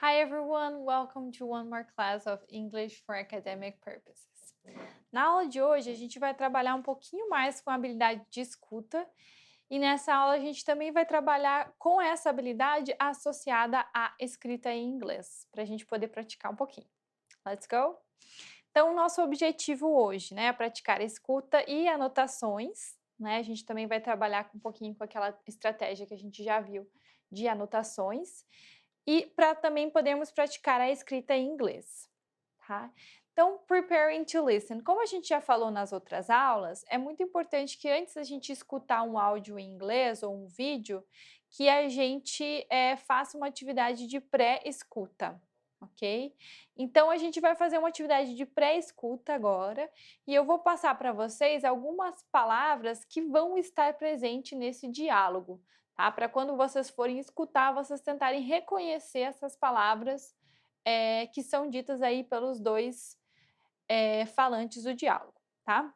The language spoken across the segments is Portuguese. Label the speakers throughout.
Speaker 1: Hi everyone, welcome to one more class of English for academic purposes. Na aula de hoje, a gente vai trabalhar um pouquinho mais com a habilidade de escuta e nessa aula a gente também vai trabalhar com essa habilidade associada à escrita em inglês, para a gente poder praticar um pouquinho. Let's go? Então, o nosso objetivo hoje, né, é praticar escuta e anotações, né? A gente também vai trabalhar um pouquinho com aquela estratégia que a gente já viu de anotações e para também podermos praticar a escrita em inglês, tá? Então, preparing to listen. Como a gente já falou nas outras aulas, é muito importante que antes da gente escutar um áudio em inglês ou um vídeo, que a gente faça uma atividade de pré-escuta, ok? Então, a gente vai fazer uma atividade de pré-escuta agora e eu vou passar para vocês algumas palavras que vão estar presentes nesse diálogo, tá? Para quando vocês forem escutar, vocês tentarem reconhecer essas palavras que são ditas aí pelos dois falantes do diálogo, tá?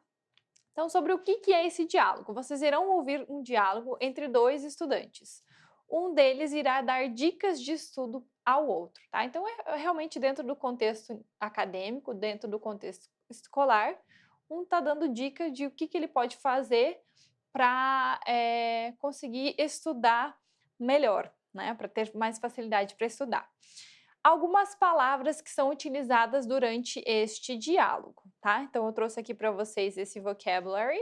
Speaker 1: Então, sobre o que é esse diálogo? Vocês irão ouvir um diálogo entre dois estudantes. Um deles irá dar dicas de estudo ao outro, tá? Então, é realmente dentro do contexto acadêmico, dentro do contexto escolar, um está dando dica de o que ele pode fazer para conseguir estudar melhor, né? Para ter mais facilidade para estudar. Algumas palavras que são utilizadas durante este diálogo, tá? Então, eu trouxe aqui para vocês esse vocabulary.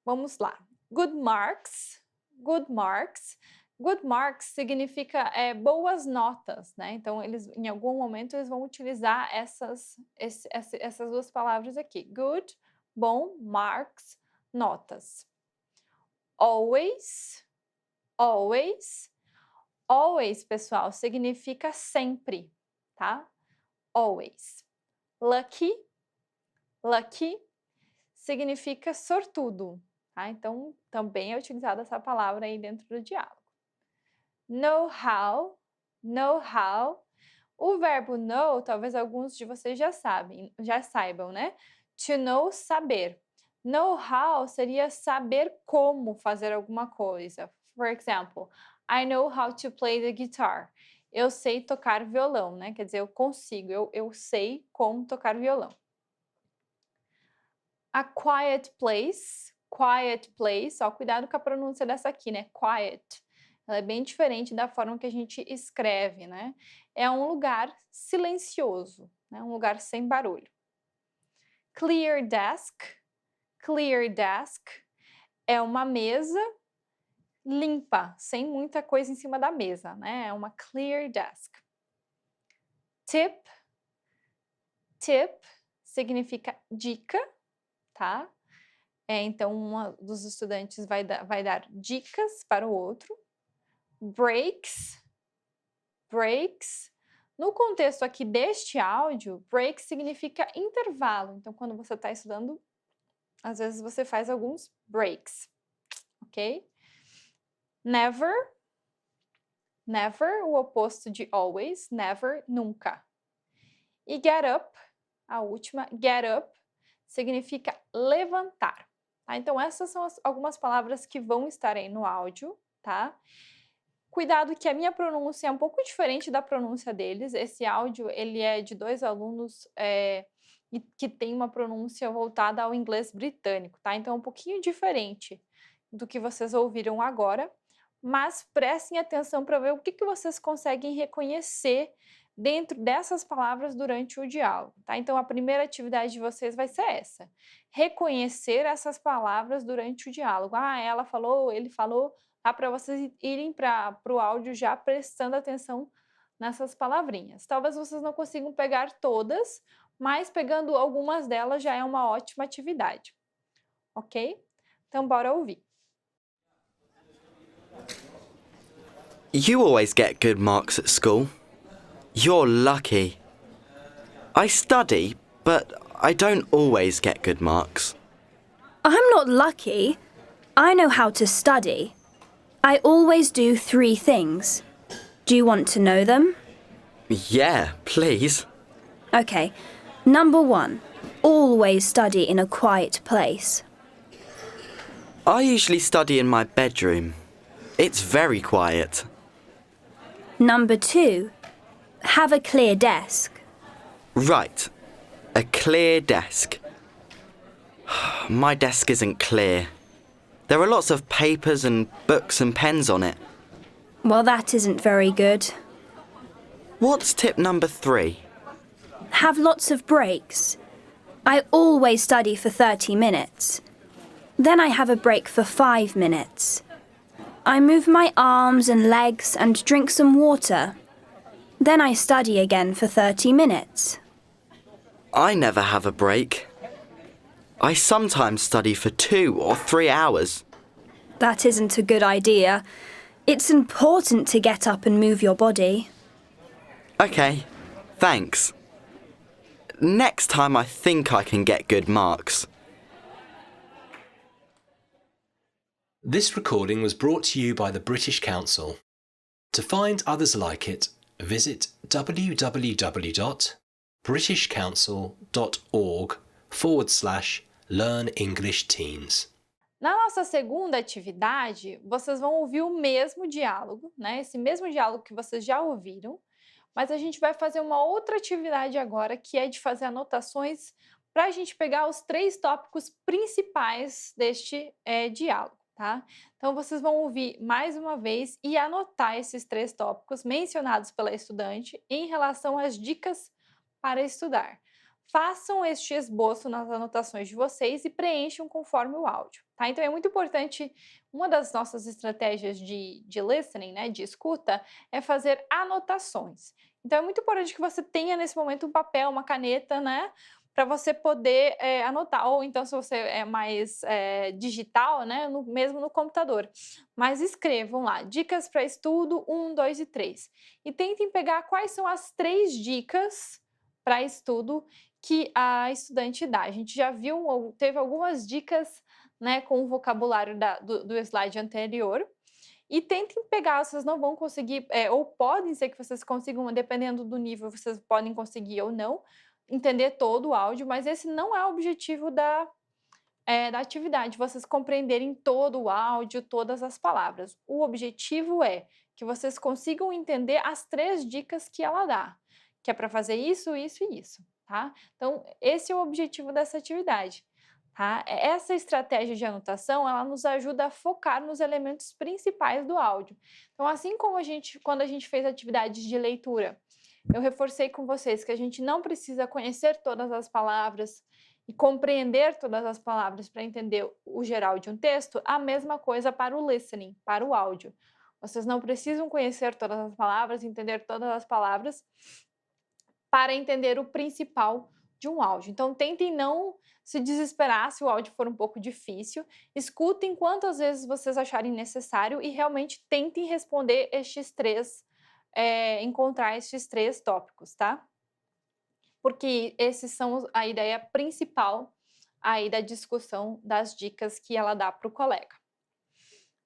Speaker 1: Vamos lá. Good marks. Good marks. Good marks significa boas notas, né? Então, eles, em algum momento, eles vão utilizar essas duas palavras aqui. Good, bom, marks, notas. Always, always. Always, pessoal, significa sempre, tá? Always. Lucky, lucky significa sortudo, tá? Então, também é utilizada essa palavra aí dentro do diálogo. Know-how, know-how. O verbo know, talvez alguns de vocês já saibam, né? To know, saber. Know-how seria saber como fazer alguma coisa. For example, I know how to play the guitar. Eu sei tocar violão, né? Quer dizer, eu consigo, eu sei como tocar violão. A quiet place, ó, cuidado com a pronúncia dessa aqui, né? Quiet. Ela é bem diferente da forma que a gente escreve, né? É um lugar silencioso, né? Um lugar sem barulho. Clear desk é uma mesa limpa, sem muita coisa em cima da mesa, né? É uma clear desk. Tip significa dica, tá? Então, um dos estudantes vai dar dicas para o outro. Breaks. No contexto aqui deste áudio, break significa intervalo. Então, quando você está estudando, às vezes você faz alguns breaks, ok? Never, o oposto de always, never, nunca. E get up, a última, get up, significa levantar. Tá? Então, essas são algumas palavras que vão estar aí no áudio, tá? Cuidado que a minha pronúncia é um pouco diferente da pronúncia deles. Esse áudio, ele é de dois alunos que tem uma pronúncia voltada ao inglês britânico, tá? Então, é um pouquinho diferente do que vocês ouviram agora, mas prestem atenção para ver o que vocês conseguem reconhecer dentro dessas palavras durante o diálogo, tá? Então, a primeira atividade de vocês vai ser essa, reconhecer essas palavras durante o diálogo. Ah, ela falou, ele falou, tá? Para vocês irem para o áudio já prestando atenção nessas palavrinhas. Talvez vocês não consigam pegar todas, mas pegando algumas delas já é uma ótima atividade, ok? Então, bora ouvir.
Speaker 2: You always get good marks at school. You're lucky. I study, but I don't always get good marks.
Speaker 3: I'm not lucky. I know how to study. I always do 3 things. Do you want to know them?
Speaker 2: Yeah, please.
Speaker 3: Okay. Number 1. Always study in a quiet place.
Speaker 2: I usually study in my bedroom. It's very quiet.
Speaker 3: Number 2. Have a clear desk.
Speaker 2: Right. A clear desk. My desk isn't clear. There are lots of papers and books and pens on it.
Speaker 3: Well, that isn't very good.
Speaker 2: What's tip number 3?
Speaker 3: Have lots of breaks. I always study for 30 minutes. Then I have a break for 5 minutes. I move my arms and legs and drink some water. Then I study again for 30 minutes.
Speaker 2: I never have a break. I sometimes study for 2 or 3 hours.
Speaker 3: That isn't a good idea. It's important to get up and move your body.
Speaker 2: Okay, thanks. Next time I think I can get good marks.
Speaker 4: This recording was brought to you by the British Council. To find others like it, visit www.britishcouncil.org/Learn English Teens.
Speaker 1: Na nossa segunda atividade, vocês vão ouvir o mesmo diálogo, né? Esse mesmo diálogo que vocês já ouviram, mas a gente vai fazer uma outra atividade agora, que é de fazer anotações para a gente pegar os 3 tópicos principais deste diálogo, tá? Então, vocês vão ouvir mais uma vez e anotar esses 3 tópicos mencionados pela estudante em relação às dicas para estudar. Façam este esboço nas anotações de vocês e preencham conforme o áudio, tá? Então, é muito importante, uma das nossas estratégias de listening, né, de escuta, é fazer anotações. Então, é muito importante que você tenha nesse momento um papel, uma caneta, né, para você poder anotar. Ou então, se você é mais digital, né, mesmo no computador. Mas escrevam lá, dicas para estudo 1, 2 e 3. E tentem pegar quais são as 3 dicas para estudo que a estudante dá. A gente já viu, teve algumas dicas, né, com o vocabulário do slide anterior. E tentem pegar, vocês não vão conseguir, ou podem ser que vocês consigam, dependendo do nível, vocês podem conseguir ou não, entender todo o áudio, mas esse não é o objetivo da atividade, vocês compreenderem todo o áudio, todas as palavras. O objetivo é que vocês consigam entender as 3 dicas que ela dá, que é para fazer isso, isso e isso, tá? Então, esse é o objetivo dessa atividade. Tá? Essa estratégia de anotação, ela nos ajuda a focar nos elementos principais do áudio. Então, assim como quando a gente fez atividades de leitura, eu reforcei com vocês que a gente não precisa conhecer todas as palavras e compreender todas as palavras para entender o geral de um texto, a mesma coisa para o listening, para o áudio. Vocês não precisam conhecer todas as palavras, entender todas as palavras para entender o principal de um áudio. Então, tentem não se desesperar se o áudio for um pouco difícil. Escutem quantas vezes vocês acharem necessário e realmente tentem responder encontrar estes 3 tópicos, tá? Porque esses são a ideia principal aí da discussão das dicas que ela dá para o colega.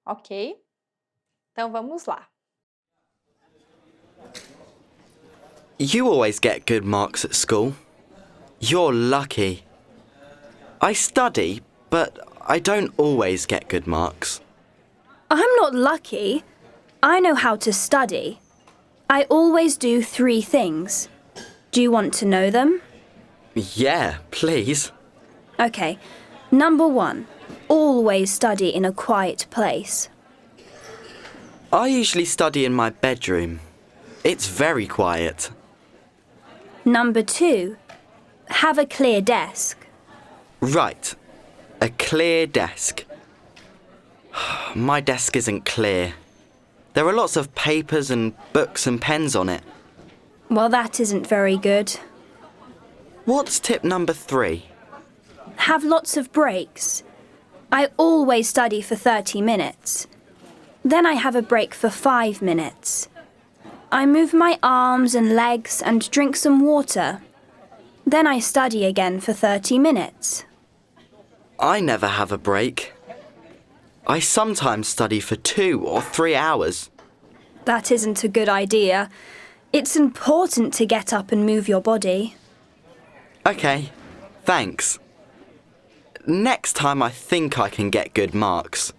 Speaker 1: Ok? Então, vamos lá.
Speaker 2: You always get good marks at school. You're lucky. I study, but I don't always get good marks.
Speaker 3: I'm not lucky. I know how to study. I always do 3 things. Do you want to know them?
Speaker 2: Yeah, please.
Speaker 3: Okay. Number 1. Always study in a quiet place.
Speaker 2: I usually study in my bedroom. It's very quiet.
Speaker 3: Number 2. Have a clear desk.
Speaker 2: Right. A clear desk. My desk isn't clear. There are lots of papers and books and pens on it.
Speaker 3: Well, that isn't very good.
Speaker 2: What's tip number 3?
Speaker 3: Have lots of breaks. I always study for 30 minutes. Then I have a break for 5 minutes. I move my arms and legs and drink some water. Then I study again for 30 minutes.
Speaker 2: I never have a break. I sometimes study for 2 or 3 hours.
Speaker 3: That isn't a good idea. It's important to get up and move your body.
Speaker 2: Okay, thanks. Next time I think I can get good marks.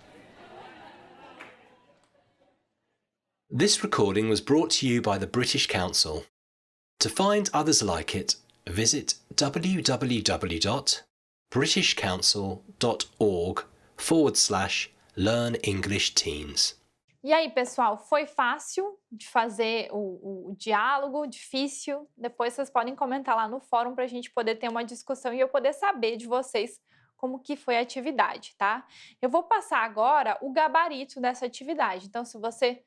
Speaker 4: This recording was brought to you by the British Council. To find others like it, visit www.britishcouncil.org/learnenglishteens.
Speaker 1: E aí, pessoal, foi fácil de fazer o diálogo? Difícil? Depois vocês podem comentar lá no fórum para a gente poder ter uma discussão e eu poder saber de vocês como que foi a atividade, tá? Eu vou passar agora o gabarito dessa atividade. Então, se você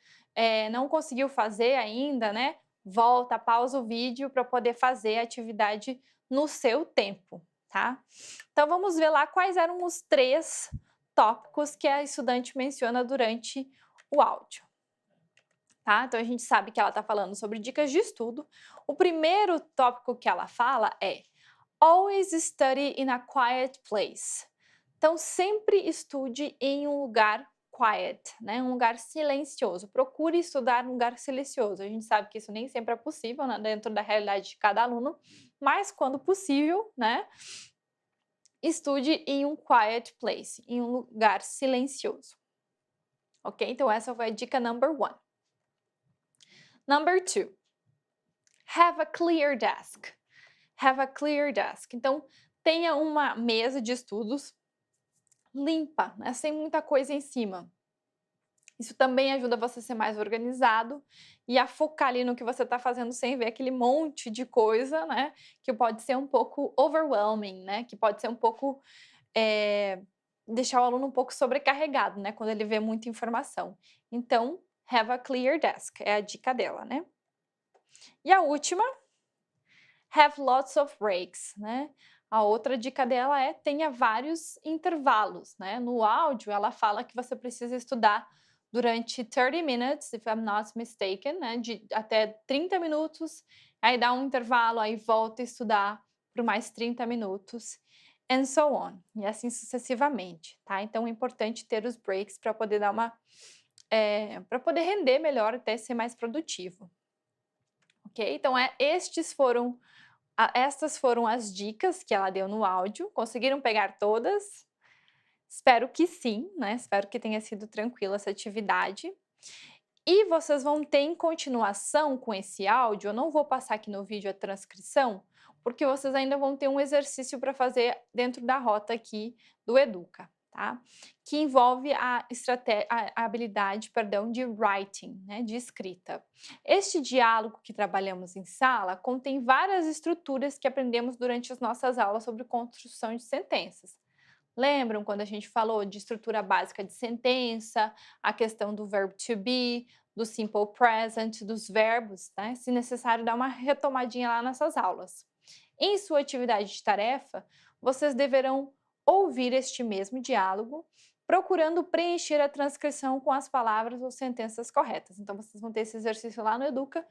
Speaker 1: não conseguiu fazer ainda, né? Volta, pausa o vídeo para poder fazer a atividade no seu tempo, tá? Então, vamos ver lá quais eram os 3 tópicos que a estudante menciona durante o áudio, tá? Então, a gente sabe que ela está falando sobre dicas de estudo. O primeiro tópico que ela fala é Always study in a quiet place. Então, sempre estude em um lugar quiet, né? Um lugar silencioso. Procure estudar em um lugar silencioso. A gente sabe que isso nem sempre é possível, né? Dentro da realidade de cada aluno, mas quando possível, né? Estude em um quiet place, em um lugar silencioso. Ok? Então, essa foi a dica number 1. Number 2. Have a clear desk. Have a clear desk. Então, tenha uma mesa de estudos limpa, né? Sem muita coisa em cima. Isso também ajuda você a ser mais organizado e a focar ali no que você está fazendo sem ver aquele monte de coisa, né? Que pode ser um pouco overwhelming, né? Que pode ser um pouco... deixar o aluno um pouco sobrecarregado, né? Quando ele vê muita informação. Então, have a clear desk. É a dica dela, né? E a última, have lots of breaks, né? A outra dica dela é tenha vários intervalos, né? No áudio, ela fala que você precisa estudar durante 30 minutes, if I'm not mistaken, né? De até 30 minutos, aí dá um intervalo, aí volta a estudar por mais 30 minutos, and so on, e assim sucessivamente, tá? Então, é importante ter os breaks para poder dar uma... para poder render melhor, até ser mais produtivo. Ok? Então, estas foram as dicas que ela deu no áudio. Conseguiram pegar todas? Espero que sim, né? Espero que tenha sido tranquila essa atividade. E vocês vão ter em continuação com esse áudio, eu não vou passar aqui no vídeo a transcrição, porque vocês ainda vão ter um exercício para fazer dentro da rota aqui do Educa, tá? Que envolve a habilidade, de writing, né? De escrita. Este diálogo que trabalhamos em sala contém várias estruturas que aprendemos durante as nossas aulas sobre construção de sentenças. Lembram quando a gente falou de estrutura básica de sentença, a questão do verbo to be, do simple present, dos verbos, né? Se necessário, dar uma retomadinha lá nessas aulas. Em sua atividade de tarefa, vocês deverão ouvir este mesmo diálogo, procurando preencher a transcrição com as palavras ou sentenças corretas. Então, vocês vão ter esse exercício lá no Educa,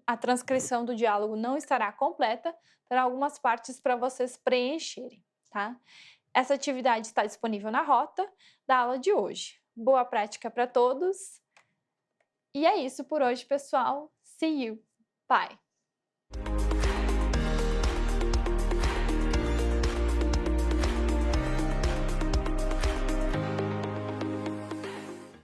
Speaker 1: a transcrição do diálogo não estará completa, terá algumas partes para vocês preencherem, tá? Essa atividade está disponível na rota da aula de hoje. Boa prática para todos! E é isso por hoje, pessoal. See you! Bye!